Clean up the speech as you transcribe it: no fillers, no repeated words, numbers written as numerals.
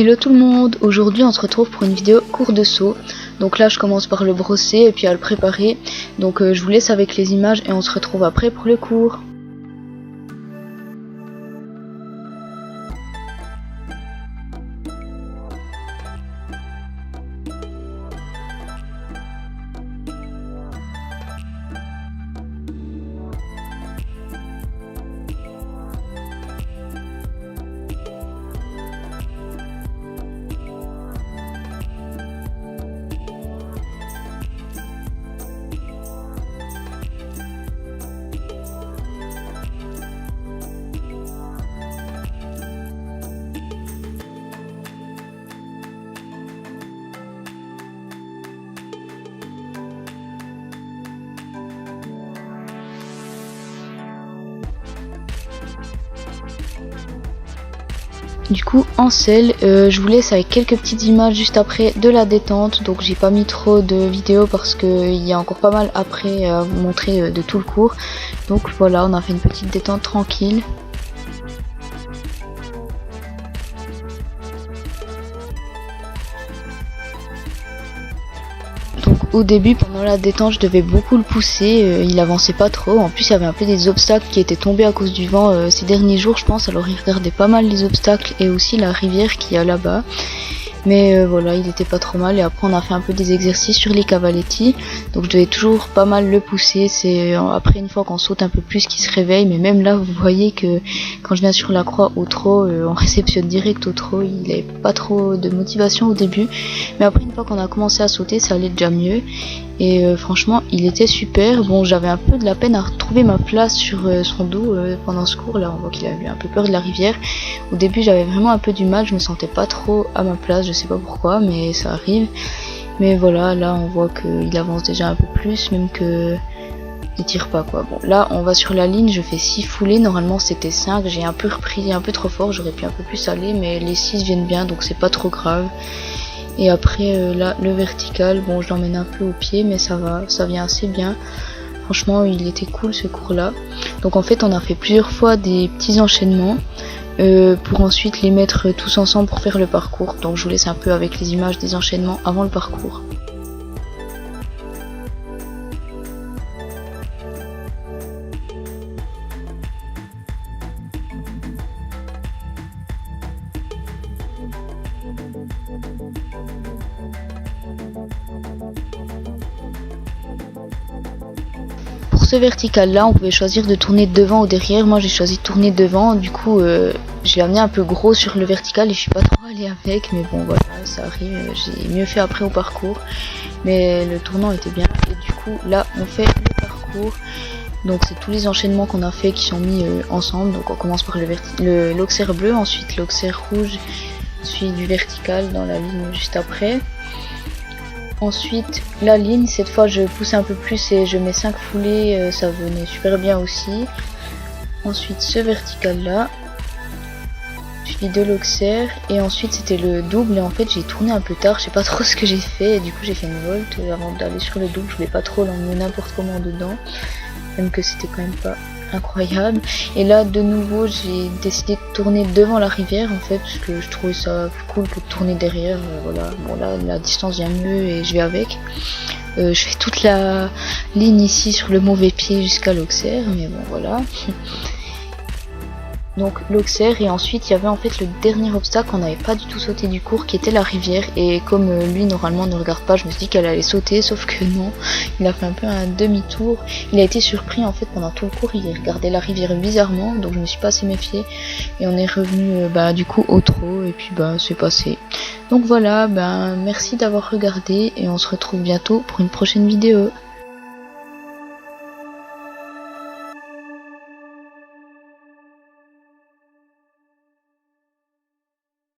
Hello tout le monde, aujourd'hui on se retrouve pour une vidéo cours de saut. Donc là je commence par le brosser et puis à le préparer. Donc je vous laisse avec les images et on se retrouve après pour le cours. Du coup en selle, je vous laisse avec quelques petites images juste après de la détente. Donc j'ai pas mis trop de vidéos parce qu'il y a encore pas mal après à vous montrer de tout le cours. Donc voilà, on a fait une petite détente tranquille. Donc au début, pendant la détente, je devais beaucoup le pousser, il avançait pas trop. En plus il y avait un peu des obstacles qui étaient tombés à cause du vent ces derniers jours je pense, alors il regardait pas mal les obstacles et aussi la rivière qu'il y a là-bas. Mais voilà, il était pas trop mal et après on a fait un peu des exercices sur les cavaletti. Donc je devais toujours pas mal le pousser, c'est après une fois qu'on saute un peu plus qu'il se réveille. Mais même là vous voyez que quand je viens sur la croix au trot, on réceptionne direct au trot. Il avait pas trop de motivation au début, mais après une fois qu'on a commencé à sauter ça allait déjà mieux. Et franchement il était super. Bon, j'avais un peu de la peine à retrouver ma place sur son dos pendant ce cours là. On voit qu'il avait un peu peur de la rivière. Au début j'avais vraiment un peu du mal, je me sentais pas trop à ma place, je sais pas pourquoi mais ça arrive. Mais voilà, là on voit qu'il avance déjà un peu plus, même que il tire pas quoi. Bon là on va sur la ligne, je fais 6 foulées, normalement c'était 5, j'ai un peu repris un peu trop fort, j'aurais pu un peu plus aller mais les 6 viennent bien donc c'est pas trop grave. Et après là le vertical, bon je l'emmène un peu au pied mais ça va, ça vient assez bien. Franchement il était cool ce cours là. Donc en fait on a fait plusieurs fois des petits enchaînements pour ensuite les mettre tous ensemble pour faire le parcours. Donc je vous laisse un peu avec les images des enchaînements avant le parcours. Pour ce vertical là on pouvait choisir de tourner devant ou derrière. Moi j'ai choisi de tourner devant, du coup j'ai amené un peu gros sur le vertical et je suis pas trop allée avec, mais bon voilà ça arrive, j'ai mieux fait après au parcours, mais le tournant était bien. Et du coup là on fait le parcours, donc c'est tous les enchaînements qu'on a fait qui sont mis ensemble. Donc on commence par l'auxerre bleu, ensuite l'auxerre rouge, suivi du vertical dans la ligne juste après. Ensuite la ligne, cette fois je pousse un peu plus et je mets 5 foulées, ça venait super bien aussi. Ensuite ce vertical là, suivi de l'auxerre, et ensuite c'était le double. Et en fait j'ai tourné un peu tard, je sais pas trop ce que j'ai fait et du coup j'ai fait une volte avant d'aller sur le double. Je voulais pas trop l'emmener n'importe comment dedans, même que c'était quand même pas incroyable. Et là de nouveau j'ai décidé de tourner devant la rivière en fait, parce que je trouvais ça plus cool que de tourner derrière. Voilà, bon là la distance vient mieux et je vais avec. Je fais toute la ligne ici sur le mauvais pied jusqu'à l'auxerre, mais bon voilà. Donc l'auxerre, et ensuite il y avait en fait le dernier obstacle qu'on n'avait pas du tout sauté du cours, qui était la rivière. Et comme lui normalement ne regarde pas, je me suis dit qu'elle allait sauter, sauf que non, il a fait un peu un demi-tour. Il a été surpris en fait pendant tout le cours, il regardait la rivière bizarrement, donc je me suis pas assez méfiée et on est revenu du coup au trot et puis c'est passé. Donc voilà, merci d'avoir regardé et on se retrouve bientôt pour une prochaine vidéo.